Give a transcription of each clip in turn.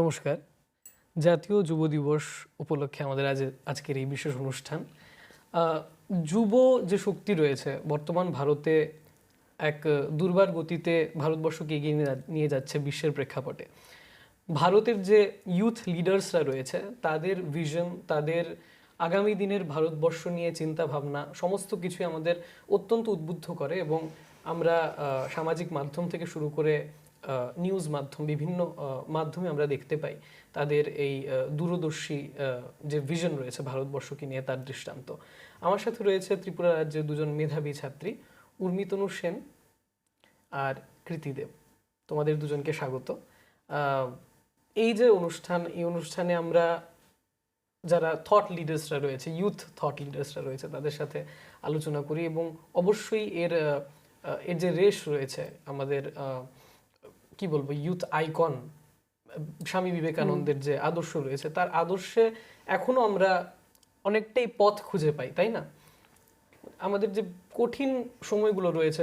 নমস্কার। জাতীয় যুব দিবস উপলক্ষে আমাদের আজকের এই বিশেষ অনুষ্ঠান। যুব যে শক্তি রয়েছে বর্তমান ভারতে এক দুর্বার গতিতে ভারতবর্ষকে এগিয়ে নিয়ে যাচ্ছে বিশ্বের প্রেক্ষাপটে। ভারতের যে ইউথ লিডার্সরা রয়েছে তাদের ভিশন, তাদের আগামী দিনের ভারতবর্ষ নিয়ে চিন্তা ভাবনা সমস্ত কিছুই আমাদের অত্যন্ত উদ্বুদ্ধ করে এবং আমরা সামাজিক মাধ্যম থেকে শুরু করে নিউজ মাধ্যম বিভিন্ন মাধ্যমে আমরা দেখতে পাই তাদের এই দূরদর্শী যে ভিশন রয়েছে ভারতবর্ষকে নিয়ে তার দৃষ্টান্ত। আমার সাথে রয়েছে ত্রিপুরা রাজ্যের দুজন মেধাবী ছাত্রী উর্মিতনু সেন আর কৃতিদেব। তোমাদের দুজনকে স্বাগত। এই যে অনুষ্ঠান, এই অনুষ্ঠানে আমরা যারা থট লিডার্সরা রয়েছে, ইউথ থট লিডার্সরা রয়েছে তাদের সাথে আলোচনা করি এবং অবশ্যই এর যে রেশ রয়েছে আমাদের কি বলবো ইউথ আইকন স্বামী বিবেকানন্দের যে আদর্শ রয়েছে তার আদর্শে এখনো আমরা অনেকটাই পথ খুঁজে পাই, তাই না? আমাদের যে কঠিন সময়গুলো রয়েছে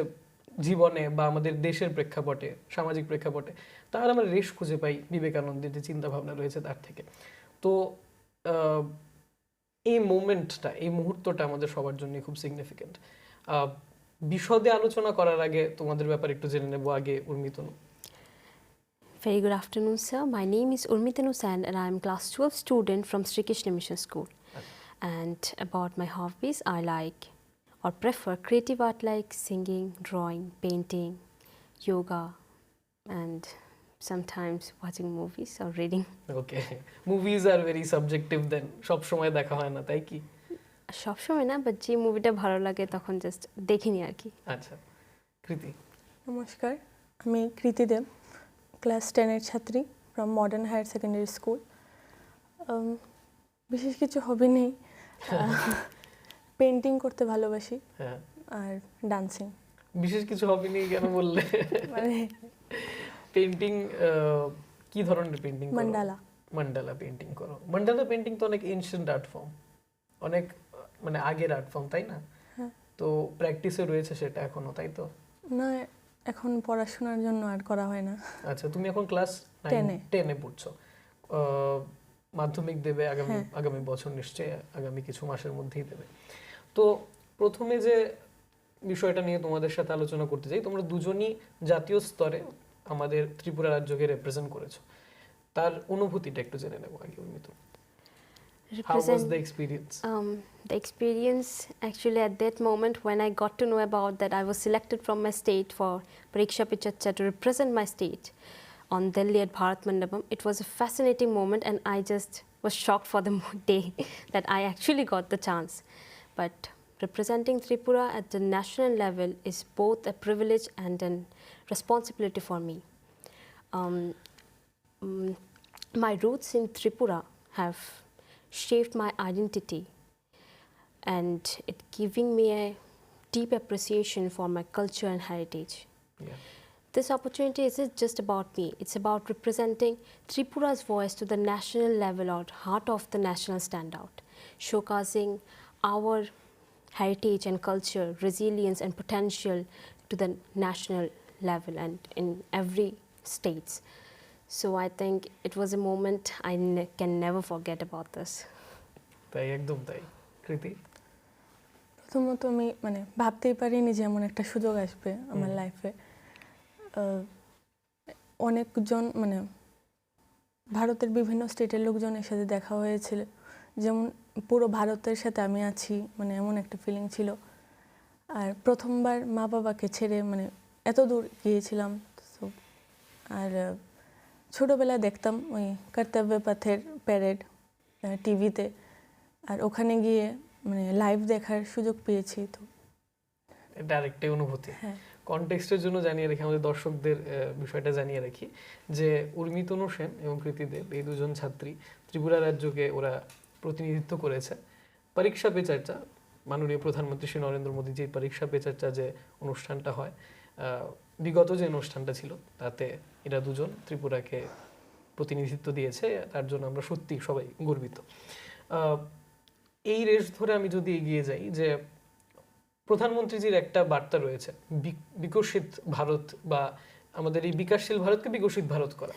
জীবনে বা আমাদের দেশের প্রেক্ষাপটে, সামাজিক প্রেক্ষাপটে, তার আমরা রেশ খুঁজে পাই বিবেকানন্দের যে চিন্তা ভাবনা রয়েছে তার থেকে। তো এই মোমেন্টটা, এই মুহূর্তটা আমাদের সবার জন্য খুব সিগনিফিকেন্ট। বিশদে আলোচনা করার আগে তোমাদের ব্যাপারে একটু জেনে নেব। আগে উর্মিতনু। Very good afternoon, sir. My name is Urmitanu Sen and I am class 12 student from Sri Krishna Mission School. And about my hobbies, I like or prefer creative art like singing, drawing, painting, yoga, and sometimes watching movies or reading. Okay. Movies are very subjective then. সব সময় দেখা হয় না, তাই কি? সব সময় না, বাট যে মুভিটা ভালো লাগে তখন জাস্ট দেখিনি আর কি। আচ্ছা, কৃতি। নমস্কার, আমি কৃতিদেব, ক্লাস 10-এর ছাত্রী from modern higher secondary school. বিশেষ কিছু হবি নেই, পেন্টিং করতে ভালোবাসি আর ডান্সিং। বিশেষ কিছু হবি নেই কেন বললে? মানে পেন্টিং, কি ধরনের পেন্টিং? মান্ডালা পেন্টিং করো। মান্ডালা পেন্টিং তো অনেক এনশিয়েন্ট আর্ট ফর্ম, অনেক মানে আগের আর্ট ফর্ম, তাই না? তো প্র্যাকটিসে রয়েছে সেটা এখনো, তাই তো? না, এখন পড়াশোনার জন্য আর করা হয় না। আচ্ছা, তুমি এখন ক্লাস 10-এ পড়ছো, মাধ্যমিক দেবে আগামী বছর, নিশ্চয়ই আগামী কিছু মাসের মধ্যেই দেবে। তো প্রথমে যে বিষয়টা নিয়ে তোমাদের সাথে আলোচনা করতে চাই, তোমরা দুজনই জাতীয় স্তরে আমাদের ত্রিপুরা রাজ্যকে রিপ্রেজেন্ট করেছো, তার অনুভূতিটা একটু জেনে নেব আগে। উর্মিতনু, how was the experience? The experience actually at that moment when I got to know about that I was selected from my state for Pariksha Pe Charcha to represent my state on Delhi at Bharat Mandapam. It was a fascinating moment and I just was shocked for the day that I actually got the chance. But representing Tripura at the national level is both a privilege and a responsibility for me. My roots in Tripura have shaped my identity and it giving me a deep appreciation for my culture and heritage. Yeah. This opportunity isn't just about me, it's about representing Tripura's voice to the national level or heart of the national standout, showcasing our heritage and culture, resilience and potential to the national level and in every states. So I think it was a moment I can never forget about this. তাই, একদম তাই। কৃতি? প্রথমত আমি মানে ভাবতেই পারিনি যে এমন একটা সুযোগ আসবে আমার লাইফে। অনেকজন মানে ভারতের বিভিন্ন স্টেটের লোকজনের সাথে দেখা হয়েছিল, যেমন পুরো ভারতের সাথে আমি আছি, মানে এমন একটা ফিলিং ছিল। আর প্রথমবার মা বাবাকে ছেড়ে মানে এত দূর গিয়েছিলাম। আর ছোটোবেলায় দেখতাম ওই কর্তব্য পথের প্যারেড টিভিতে, আর ওখানে গিয়ে মানে লাইভ দেখার সুযোগ পেয়েছি। তো এটা আরেকটা অনুভূতি। কনটেক্সটের জন্য জানিয়ে রাখি, আমাদের দর্শকদের বিষয়টা জানিয়ে রাখি যে উর্মিতনু সেন এবং কৃতিদেব এই দুজন ছাত্রী ত্রিপুরা রাজ্যকে ওরা প্রতিনিধিত্ব করেছে পরীক্ষা পে চর্চা, মাননীয় প্রধানমন্ত্রী শ্রী নরেন্দ্র মোদীজির পরীক্ষা পে চর্চা যে অনুষ্ঠানটা হয়, বিগত যে অনুষ্ঠানটা ছিল তাতে এরা দুজন ত্রিপুরাকে প্রতিনিধিত্ব দিয়েছে। তার জন্য আমরা সত্যি সবাই গর্বিত। এই রেশ ধরে আমি যদি এগিয়ে যাই, যে প্রধানমন্ত্রীজির একটা বার্তা রয়েছে বিকশিত ভারত বা আমাদের এই বিকাশশীল ভারতকে বিকশিত ভারত করা,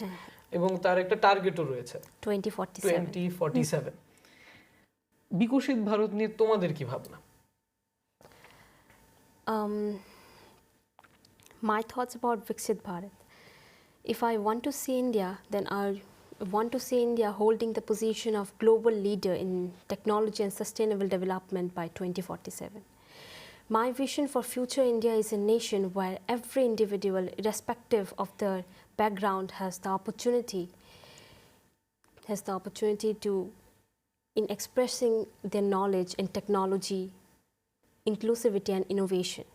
এবং তার একটা টার্গেটও রয়েছে 2047. 2047। বিকশিত ভারত নিয়ে তোমাদের কি ভাবনা? My thoughts about Viksit Bharat. If I want to see India, then I want to see India holding the position of global leader in technology and sustainable development by 2047. My vision for future India is a nation where every individual, irrespective of their background, has the opportunity to, in expressing their knowledge in technology, inclusivity and innovation.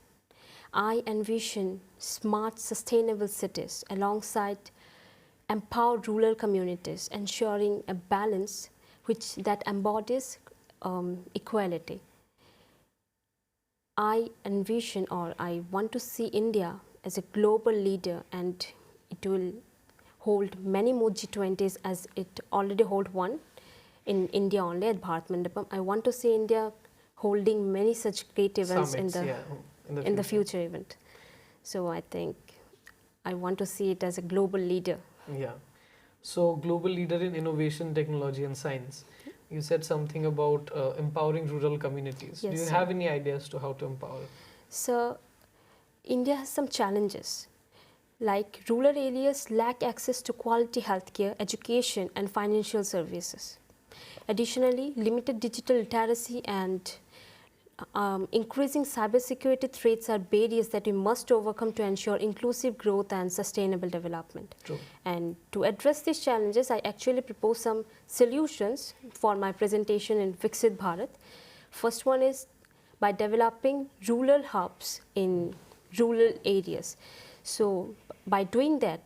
I envision smart, sustainable cities alongside empowered rural communities, ensuring a balance that embodies equality. I envision, or I want to see India as a global leader, and it will hold many more G20s, as it already hold one in India only at Bharat Mandapam. I want to see India holding many such great events Summits, in the future event. So I think I want to see it as a global leader. Yeah. So global leader in innovation, technology and science. You said something about empowering rural communities. Yes, Do you sir. have any ideas to how to empower? So India has some challenges, like rural areas lack access to quality healthcare, education and financial services. Additionally, limited digital literacy and increasing cybersecurity threats are barriers that we must overcome to ensure inclusive growth and sustainable development. True. And to address these challenges, I actually propose some solutions for my presentation in Viksit Bharat. First one is by developing rural hubs in rural areas. So by doing that,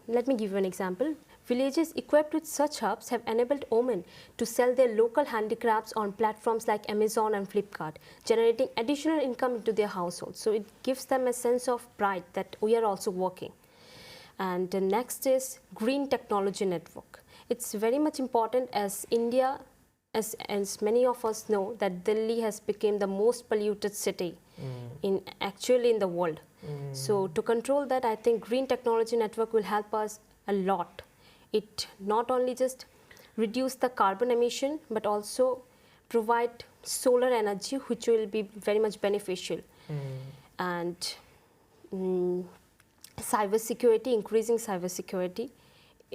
let me give you an example. Villages equipped with such hubs have enabled women to sell their local handicrafts on platforms like Amazon and Flipkart, generating additional income into their households. So it gives them a sense of pride that we are also working. And the next is green technology network. It's very much important, as India, as many of us know, that Delhi has become the most polluted city actually in the world. So to control that, I think green technology network will help us a lot. It not only just reduce the carbon emission, but also provide solar energy, which will be very much beneficial. And cybersecurity, increasing cybersecurity.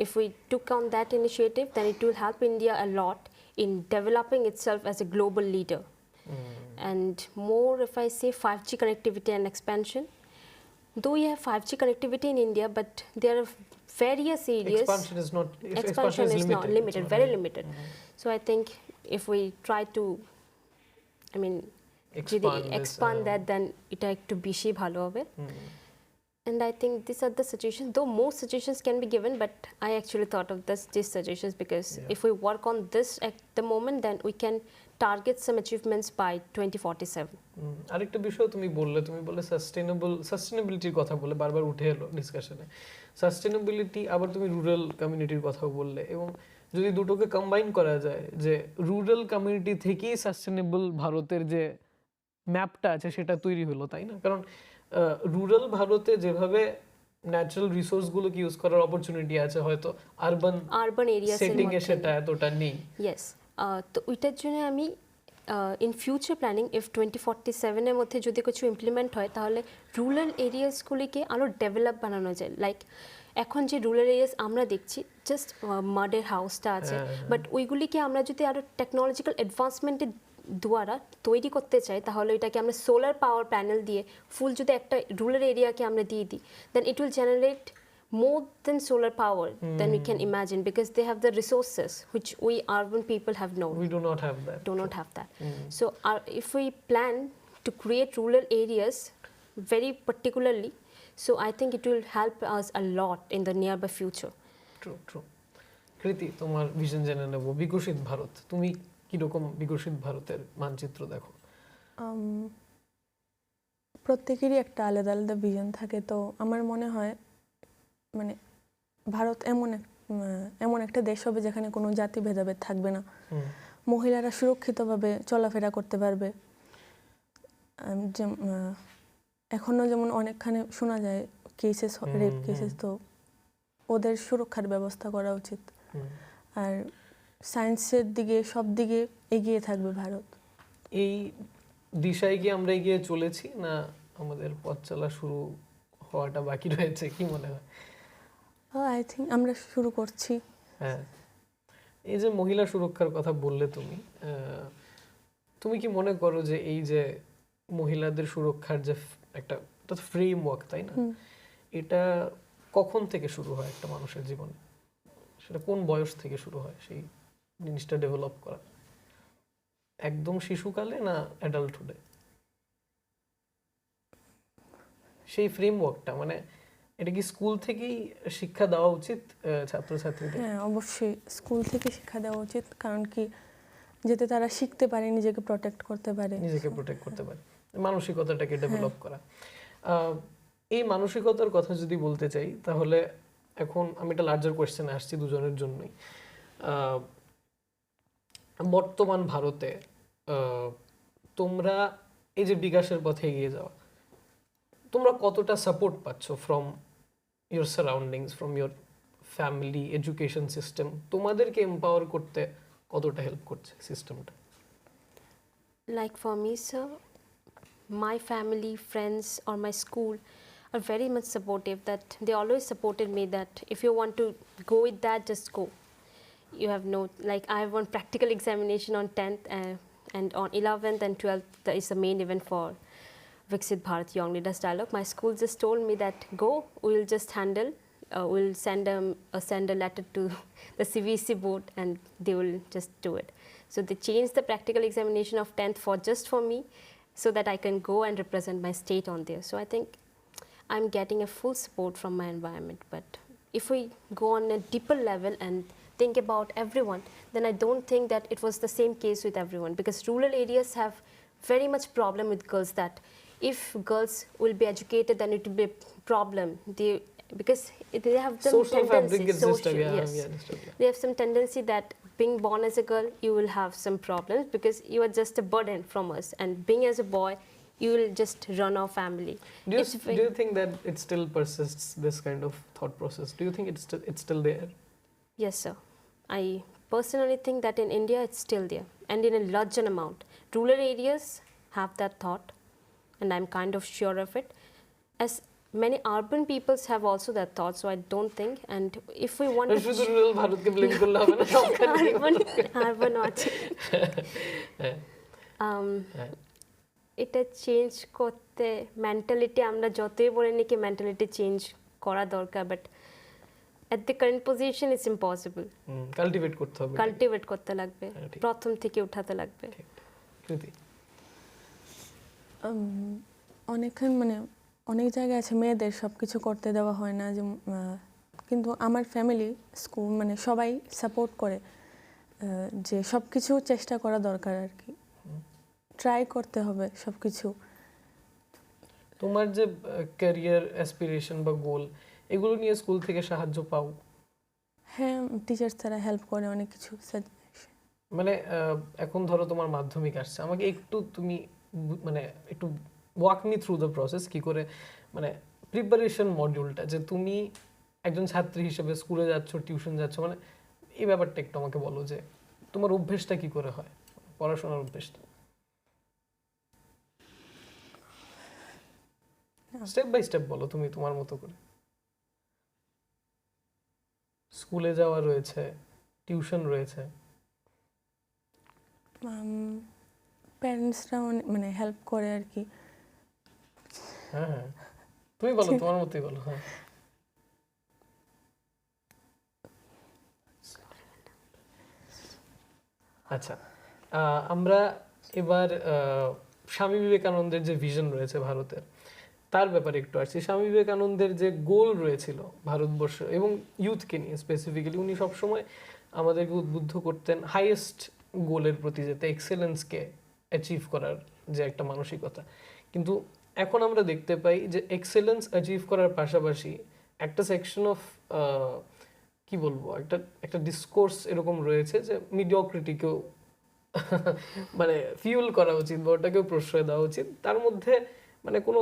If we took on that initiative, then it will help India a lot in developing itself as a global leader. And more, if I say 5G connectivity and expansion, though we have 5G connectivity in India, but there are various areas. Expansion is not limited, very limited. So I think if we try to, I mean, expand that, then it একটু বেশি ভালো হবে. And I think these are the suggestions, though most suggestions can be given, but I actually thought of these suggestions because if we work on this at the moment, then we can target some achievements by 2047. আরেকটা বিষয় তুমি বললে সাস্টেনেবিলিটির কথা বলে বারবার উঠে এলো ডিসকাশনে। Sustainability, আবার তুমি রুরাল কমিউনিটির কথাও বললে, এবং যদি দুটোকে কম্বাইন করা যায়, যে রুরাল কমিউনিটি থেকেই সাস্টেনেবল ভারতের যে ম্যাপটা আছে সেটা তৈরি হলো, তাই না? কারণ রুরাল ভারতে যেভাবে ন্যাচারাল রিসোর্স গুলোকে ইউজ করার অপরচুনিটি আছে, হয়তো আরবান এরিয়া সেটিং এ সেটা এতটা নেই। ইয়েস, তো ওইটার জন্য আমি ইন ফিউচার প্ল্যানিং, ইফ 2047-এর মধ্যে যদি কিছু ইমপ্লিমেন্ট হয়, তাহলে রুরাল এরিয়াসগুলিকে আরও ডেভেলপ বানানো যায়। লাইক এখন যে রুরাল এরিয়াস আমরা দেখছি, জাস্ট মাডের হাউসটা আছে, বাট ওইগুলিকে আমরা যদি আরও টেকনোলজিক্যাল অ্যাডভান্সমেন্টের দ্বারা তৈরি করতে চাই, তাহলে এটাকে আমরা সোলার পাওয়ার প্যানেল দিয়ে ফুল যদি একটা রুরাল এরিয়াকে আমরা দিয়ে দিই, then it will generate more than solar power than we can imagine, because they have the resources which we urban people have known. We do not have that. So if we plan to create rural areas very particularly, so I think it will help us a lot in the nearby future. True. কৃতি, তোমার vision জেনে নেব। বিকশিত ভারত, তুমি কি রকম বিকশিত ভারতের মানচিত্র দেখো? প্রত্যেকেরই একটা আলাদা আলাদা ভিশন থাকে, তো আমার মনে হয় মানে ভারত এমন একটা দেশ হবে যেখানে কোনো জাতি ভেদাভেদ থাকবে না, মহিলারা সুরক্ষিতভাবে চলাফেরা করতে পারবে। এখনো যেমন অনেকখানে শোনা যায় কেসেস, রেপ কেসেস, তো ওদের সুরক্ষার ব্যবস্থা করা উচিত। আর সায়েন্সের দিকে সব দিকে এগিয়ে থাকবে ভারত। এই দিশায় কি আমরা এগিয়ে চলেছি, না আমাদের পথ চলা শুরু হওয়াটা বাকি রয়েছে, কি মনে হয়? আই থিঙ্ক আমরা শুরু করছি। হ্যাঁ, এই যে মহিলা সুরক্ষার কথা বললে তুমি, তুমি কি মনে করো যে এই যে মহিলাদের সুরক্ষার যে একটা ফ্রেমওয়ার্ক, তাই না, এটা কখন থেকে শুরু হয় একটা মানুষের জীবনে? সেটা কোন বয়স থেকে শুরু হয় সেই জিনিসটা ডেভেলপ করা? একদম শিশুকালে না অ্যাডাল্টহুডে? সেই ফ্রেমওয়ার্কটা মানে এটা কি স্কুল থেকেই শিক্ষা দেওয়া উচিত ছাত্রছাত্রীদের? হ্যাঁ, অবশ্যই স্কুল থেকে শিক্ষা দেওয়া উচিত, কারণ কি যাতে তারা শিখতে পারে, নিজেকে প্রোটেক্ট করতে পারে, মানসিকতাটাকে ডেভেলপ করা। এই মানসিকতার কথা যদি বলতে চাই, তাহলে এখন আমি একটা লার্জার কোয়েশ্চেনে আসছি দুজনের জন্যই। বর্তমান ভারতে তোমরা এই যে বিকাশের পথে এগিয়ে যাওয়া, তোমরা কতটা সাপোর্ট পাচ্ছ from your surroundings, from your family, education system? তোমাদেরকে এম্পাওয়ার করতে কতটা হেল্প করছে সিস্টেমটা? Like for me, sir, my family, friends, or my school are very much supportive. That they always supported me that if you want to go with that, just go. You have no, like I have one practical examination on 10th and on 11th and 12th that is the main event for Viksit Bharat Young Leaders Dialogue. My school just told me that go, we'll just handle, we'll send a letter to the CVC board and they will just do it. So they changed the practical examination of 10th for just for me, so that I can go and represent my state on there. So I think I'm getting a full support from my environment. But if we go on a deeper level and think about everyone, then I don't think that it was the same case with everyone, because rural areas have very much problem with girls, that if girls will be educated, then it will be a problem. Because they have some Social fabric tendency, is disturbed, yeah, yes. yeah, disturbed, yeah. They have some tendency that being born as a girl, you will have some problems because you are just a burden from us, and being as a boy, you will just run our family. Do you think that it still persists, this kind of thought process? Do you think it's still there? Yes, sir. I personally think that in India it's still there, and in a larger amount. Rural areas have that thought, and I'm kind of sure of it. As many urban peoples have also that thought, so I don't think. And if we want to rural ভারতকে blame করলে হবে না, urban এটা change করতে mentality, আমরা যতই বলে নাকি মেন্টালিটি চেঞ্জ করা দরকার, but at the current position it's impossible. Cultivate করতে হবে, কাল্টিভেট করতে লাগবে, প্রথম থেকে উঠাতে লাগবে। অনেকক্ষণ মানে অনেক জায়গায় আছে মেয়েদের সব কিছু করতে দেওয়া হয় না, যে কিন্তু আমার ফ্যামিলি, স্কুল মানে সবাই সাপোর্ট করে যে সব কিছু চেষ্টা করা দরকার আর কি, ট্রাই করতে হবে সব কিছু। তোমার যে ক্যারিয়ার অ্যাসপিরেশন বা গোল, এগুলো নিয়ে স্কুল থেকে সাহায্য পাও? হ্যাঁ, টিচার্স তারা হেল্প করে অনেক কিছু। মানে এখন ধরো তোমার মাধ্যমিক আসছে, আমাকে একটু তুমি মানে একটু walk me through the process, কি করে মানে প্রিপারেশন মডিউলটা, যে তুমি একজন ছাত্রী হিসেবে স্কুলে যাচ্ছ, টিউশন যাচ্ছ, মানে এই ব্যাপারটা একটু আমাকে বলো, যে তোমার অভ্যেসটা কি করে হয়, পড়াশোনার অভ্যেসটা স্টেপ বাই স্টেপ বলো তুমি তোমার মতো করে। স্কুলে যাওয়া রয়েছে, টিউশন রয়েছে, প্যারেন্টসরা মানে হেল্প করে আর কি। হ্যাঁ, তুমি বলো তোমার মতোই বলো। হ্যাঁ, আচ্ছা, আমরা এবার স্বামী বিবেকানন্দের যে ভিশন রয়েছে ভারতের, তার ব্যাপারে একটু আসছি। স্বামী বিবেকানন্দের যে গোল রয়েছিল ভারতবর্ষ এবং ইউথকে নিয়ে স্পেসিফিক্যালি, উনি সবসময় আমাদেরকে উদ্বুদ্ধ করতেন হাইয়েস্ট গোলের প্রতি, যেতে এক্সেলেন্সকে অ্যাচিভ করার যে একটা মানসিকতা। কিন্তু এখন আমরা দেখতে পাই যে এক্সেলেন্স অ্যাচিভ করার পাশাপাশি একটা সেকশন অফ কি বলবো, একটা ডিসকোর্স এরকম রয়েছে যে মিডিওক্রিটিকেও মানে ফিউল করা উচিত বা ওটাকেও প্রশ্রয় দেওয়া উচিত। তার মধ্যে মানে কোনো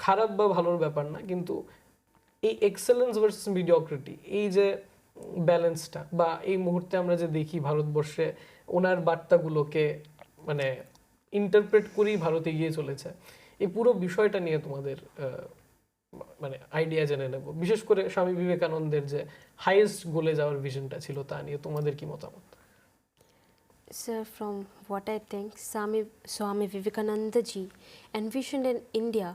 খারাপ বা ভালোর ব্যাপার না, কিন্তু এই এক্সেলেন্স ভার্সেস মিডিওক্রিটি, এই যে ব্যালেন্সটা, বা এই মুহূর্তে আমরা যে দেখি ভারতবর্ষে ওনার বার্তাগুলোকে মানে ইন্টারপ্রেট করেই ভারত এগিয়ে চলেছে, এই পুরো বিষয়টা নিয়ে তোমাদের মানে আইডিয়া জেনে নেব, বিশেষ করে স্বামী বিবেকানন্দের যে হাইয়েস্ট গোলে যাওয়ার ভিশনটা ছিল তা নিয়ে তোমাদের কি মতামত? Sir, from what I think, Swami Vivekananda ji envisioned an India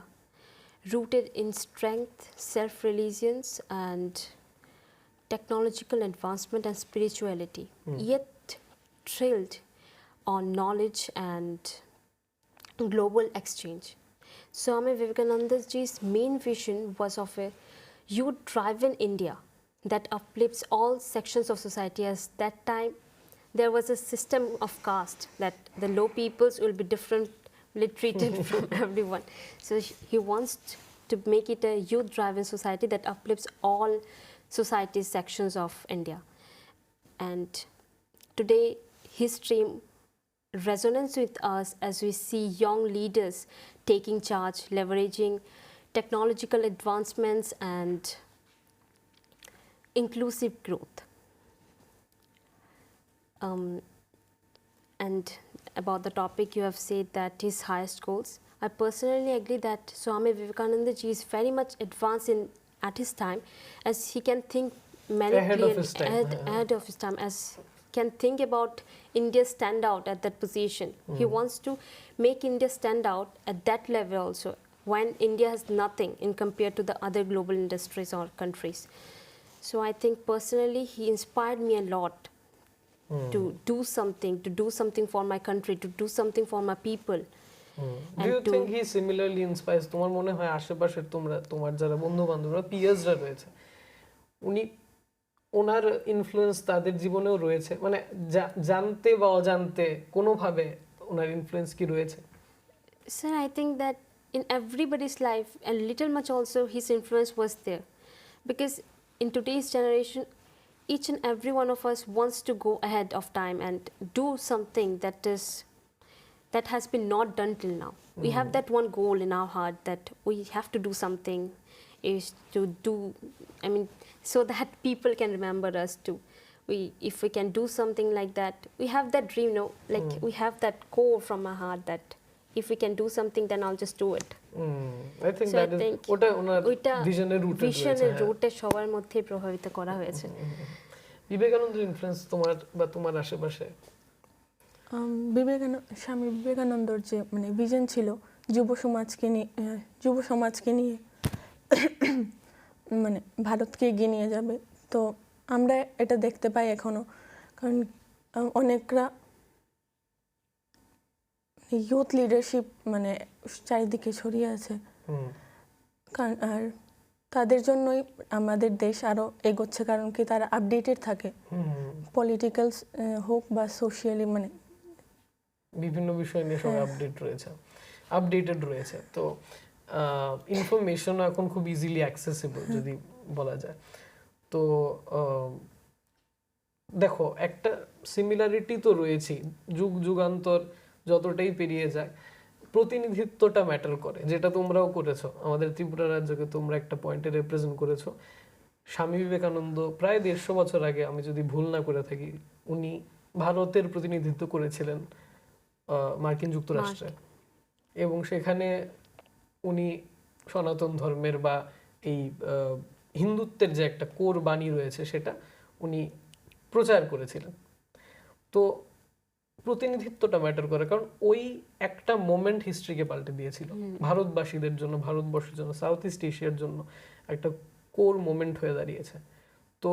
rooted in strength, self-reliance, and technological advancement and spirituality, yet thrilled on knowledge and global exchange. Swami Vivekananda ji's main vision was of a youth-driven India that uplifts all sections of society. As that time, there was a system of caste that the low peoples will be differently treated from everyone. So he wants to make it a youth-driven society that uplifts all society sections of India. And today, his dream resonates with us as we see young leaders taking charge, leveraging technological advancements and inclusive growth. And about the topic, you have said that his highest goals. I personally agree that Swami Vivekananda ji is very much advanced at his time, as he can think many Ahead of his time. ahead of his time, as can think about India stand out at that position. He wants to make India stand out at that level also, when India has nothing in compared to the other global industries or countries. So I think personally he inspired me a lot to do something for my country, to do something for my people. Do you think he similarly inspires? তোমার মনে হয় আশেপাশের তোমার যারা বন্ধু বান্ধবরা পিয়ার্সরা রয়েছে, উনি ওনার ইনফ্লুয়েন্স তাদের জীবনেও রয়েছে, মানে জানতে বা অজান্তে কোনোভাবে ওনার ইনফ্লুয়েন্স কি রয়েছে? Sir, I think that in everybody's life, a little much also his influence was there, because in today's generation, each and every one of us wants to go ahead of time and do something that has been not done till now. We have that one goal in our heart that we have to do something, is to do, I mean, so that people can remember us too. If we can do something like that, we have that dream, no? Like we have that core from our heart that if we can do something, then I'll just do it. I think that is ওটা ওনার ভিশনের রুটে রয়েছে, ভিশনের রুটে সবার মধ্যে প্রভাবিত করা হয়েছে। বিবেকানন্দের ইনফ্লুয়েন্স তোমার বা তোমার আশেপাশে? স্বামী বিবেকানন্দর যে মানে ভিশন ছিল যুব সমাজকে নিয়ে মানে ভারতকে এগিয়ে নিয়ে যাবে, তো আমরা এটা দেখতে পাই এখনো, কারণ অনেকরা ইউথ লিডারশিপ মানে চারিদিকে ছড়িয়ে আছে, কারণ আর তাদের জন্যই আমাদের দেশ আরও এগোচ্ছে, কারণ কি তারা আপডেটেড থাকে, পলিটিক্যাল হোক বা সোশিয়ালি, মানে বিভিন্ন বিষয় নিয়ে সবাই আপডেটেড রয়েছে। তো ইনফরমেশন এখন খুব ইজিলি অ্যাক্সেসিবল যদি বলা যায়। তো দেখো একটা সিমিলারিটি তো রয়েছেই, যুগান্তর যতটাই পেরিয়ে যায় প্রতিনিধিত্বটা ম্যাটার করে, যেটা তোমরাও করেছো, আমাদের ত্রিপুরা রাজ্যকে তোমরা একটা পয়েন্টে রিপ্রেজেন্ট করেছো। স্বামী বিবেকানন্দ প্রায় 150 বছর আগে, আমি যদি ভুল না করে থাকি, উনি ভারতের প্রতিনিধিত্ব করেছিলেন মার্কিন যুক্তরাষ্ট্রে, এবং সেখানে উনি সনাতন ধর্মের বা এই হিন্দুত্বের যে একটা কোর বাণী রয়েছে সেটা উনি প্রচার করেছিলেন। তো প্রতিনিধিত্বটা ম্যাটার করে, কারণ ওই একটা মোমেন্ট হিস্ট্রিকে পাল্টে দিয়েছিল ভারতবাসীদের জন্য, ভারতবর্ষের জন্য, সাউথ ইস্ট এশিয়ার জন্য একটা কোর মোমেন্ট হয়ে দাঁড়িয়েছে। তো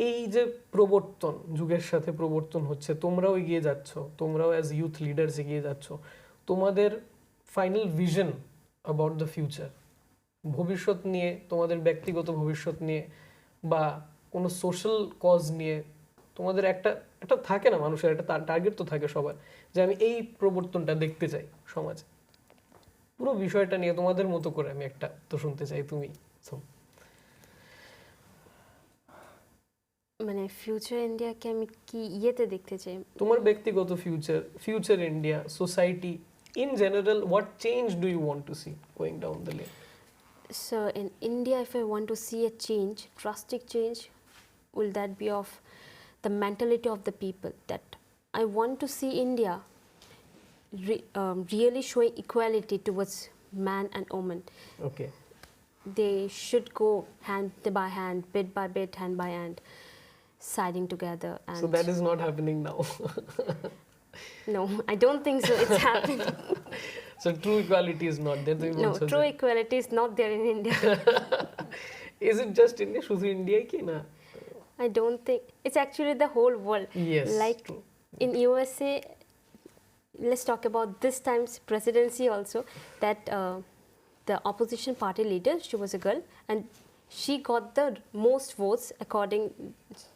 এই যে প্রবর্তন, যুগের সাথে প্রবর্তন হচ্ছে, তোমরাও এগিয়ে যাচ্ছ, তোমরাও অ্যাজ ইউথ লিডার্স এগিয়ে যাচ্ছ, তোমাদের final vision about the future, ভবিষ্যৎ নিয়ে, তোমাদের ব্যক্তিগত ভবিষ্যৎ নিয়ে বা কোনো সোশ্যাল কজ নিয়ে তোমাদের একটা থাকে না, মানুষের একটা টার্গেট তো থাকে সবার, যে আমি এই প্রবর্তনটা দেখতে চাই সমাজে। পুরো বিষয়টা নিয়ে তোমাদের মতো করে আমি একটা তো শুনতে চাই, তুমি মানে ফিউচার ইন্ডিয়াকে আমি কি ইয়েতে দেখতে চাই, তোমার ব্যক্তিগত future India, society in general, what change do you want to see going down the lane? So in India, if I want to see a change, drastic change, will that be of the mentality of the people? That I want to see India really showing equality towards man and woman. Okay. They should go hand by hand, bit by bit, hand by hand, siding together. And So that is not happening now. no, I don't think so. It's happening. So true equality is not there. তুমি No, বলছো true যে- equality is not there in India. Is it just India? শুধু ইন্ডিয়াই কি না? I don't think it's actually the whole world. Yes, Like true. in USA, let's talk about this time's presidency also. That the opposition party leader, she was a girl, and she got the most votes according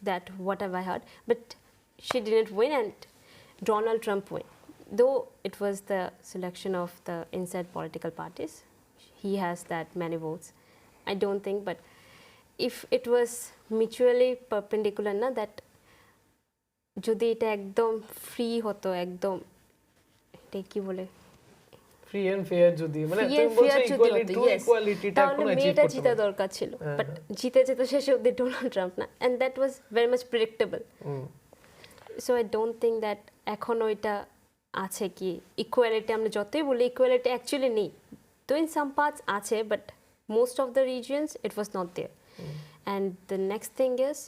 that whatever I heard. But she didn't win, and Donald Trump won. Though it was the selection of the inside political parties, he has that many votes. I don't think, but if it was mutually perpendicular, na, that যদি এটা একদম free হতো, একদম এটা কি বলে, free and fair যদি মানে Free তুমি and বলছো fair যদি ইকুয়ালিটি হতো, টু yes, ইকুয়ালিটিটা তাহলে এখন অ্যাচিভ মেয়েটা করতে জিতা হবে। দরকার ছিল, হ্যাঁ, বাট জিতেছে তো শেষে অব্দি ডোনাল্ড ট্রাম্প না, and that was very much predictable. So I don't think that এখন ওইটা আছে কি ইকুয়ালিটি, আমরা যতই বলি ইকুয়ালিটি অ্যাকচুয়ালি নেই, তো ইন সাম পার্টস আছে, but most of the regions it was not there. And the next thing is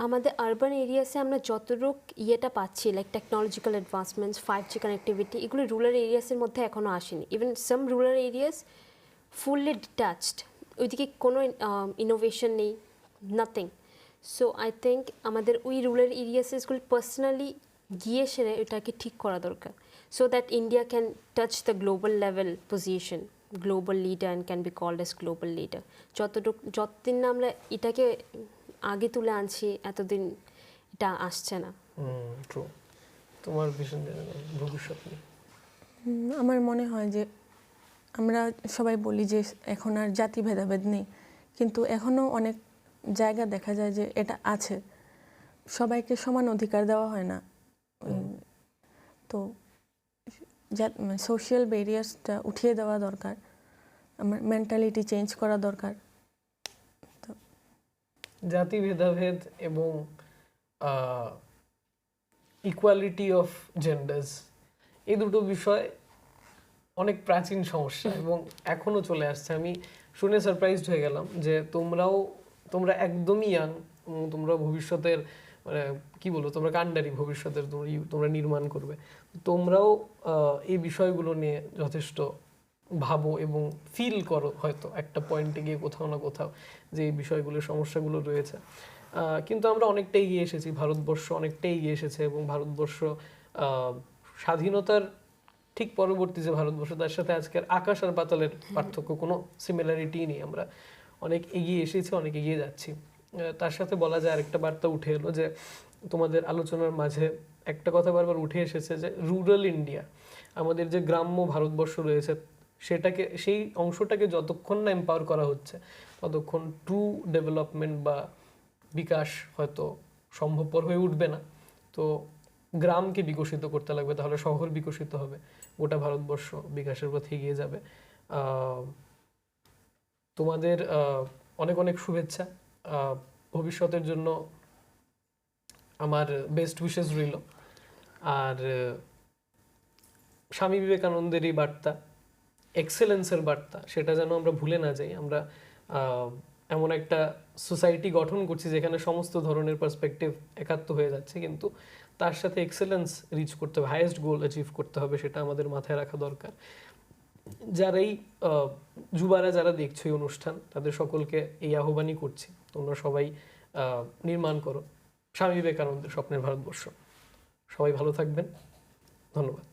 আমাদের আরবান এরিয়াসে আমরা যতটুক ইয়েটা পাচ্ছি, like technological advancements, 5G connectivity, এগুলো রুরাল এরিয়াসের মধ্যে এখনও আসেনি। Even some rural areas fully detached, ওইদিকে কোনো ইনোভেশন নেই, নাথিং। সো আই থিঙ্ক আমাদের ওই রুরাল এরিয়াসেসগুলো পার্সোনালি গিয়ে সেরে ওটাকে ঠিক করা দরকার, so that India can touch the global level position, global leader, and can be called as global leader. যতদিন না আমরা এটাকে আগে তুলে আনছি, এতদিন এটা আসছে না। ট্রু। তোমার ভিশন ভবিষ্যৎ নিয়ে? আমার মনে হয় যে আমরা সবাই বলি যে এখন আর জাতি ভেদাভেদ নেই, কিন্তু এখনও অনেক জায়গা দেখা যায় যে এটা আছে, সবাইকে সমান অধিকার দেওয়া হয় না। তো সোশ্যাল ব্যারিয়ার্সটা উঠিয়ে দেওয়া দরকার, আমার মেন্টালিটি চেঞ্জ করা দরকার। জাতি ভেদাভেদ এবং ইকুয়ালিটি অফ জেন্ডার্স, এই দুটো বিষয় অনেক প্রাচীন সমস্যা এবং এখনো চলে আসছে। আমি শুনে সারপ্রাইজড হয়ে গেলাম যে তোমরা একদমই ইয়াং, তোমরা ভবিষ্যতের মানে কি বলবো, তোমরা কাণ্ডারি, ভবিষ্যতের তোমরা নির্মাণ করবে। তোমরাও এই বিষয়গুলো নিয়ে যথেষ্ট ভাবো এবং ফিল করো হয়তো একটা পয়েন্টে গিয়ে কোথাও না কোথাও যে এই বিষয়গুলো, সমস্যাগুলো রয়েছে। কিন্তু আমরা অনেকটা এগিয়ে এসেছি, ভারতবর্ষ অনেকটা এগিয়ে এসেছে এবং ভারতবর্ষ স্বাধীনতার ঠিক পরবর্তী যে ভারতবর্ষ, তার সাথে আজকের আকাশ আর পাতালের পার্থক্য, কোনো সিমিলারিটি নেই। আমরা অনেক এগিয়ে এসেছি, অনেক এগিয়ে যাচ্ছি। তার সাথে বলা যায় আরেকটা বার্তা উঠে এলো যে তোমাদের আলোচনার মাঝে একটা কথা বারবার উঠে এসেছে যে রুরাল ইন্ডিয়া, আমাদের যে গ্রাম্য ভারতবর্ষ রয়েছে সেটাকে, সেই অংশটাকে যতক্ষণ না এম্পাওয়ার করা হচ্ছে ততক্ষণ ট্রু ডেভেলপমেন্ট বা বিকাশ হয়তো সম্ভবপর হয়ে উঠবে না। তো গ্রামকে বিকশিত করতে লাগবে, তাহলে শহর বিকশিত হবে, গোটা ভারতবর্ষ বিকাশের পথে এগিয়ে যাবে। তোমাদের অনেক অনেক শুভেচ্ছা, ভবিষ্যতের জন্য আমার বেস্ট উইশেস রইল। আর স্বামী বিবেকানন্দের এই বার্তা, এক্সেলেন্সের বার্তা, সেটা যেন আমরা ভুলে না যাই। আমরা এমন একটা সোসাইটি গঠন করছি যেখানে সমস্ত ধরনের পার্সপেক্টিভ একাত্ম হয়ে যাচ্ছে, কিন্তু তার সাথে এক্সেলেন্স রিচ করতে হবে, হাইয়েস্ট গোল অ্যাচিভ করতে হবে, সেটা আমাদের মাথায় রাখা দরকার। যারাই যুবারা যারা দেখছো এই অনুষ্ঠান, তাদের সকলকে এই আহ্বানই করছি, তোমরা সবাই নির্মাণ করো স্বামী বিবেকানন্দের স্বপ্নের ভারতবর্ষ। সবাই ভালো থাকবেন, ধন্যবাদ।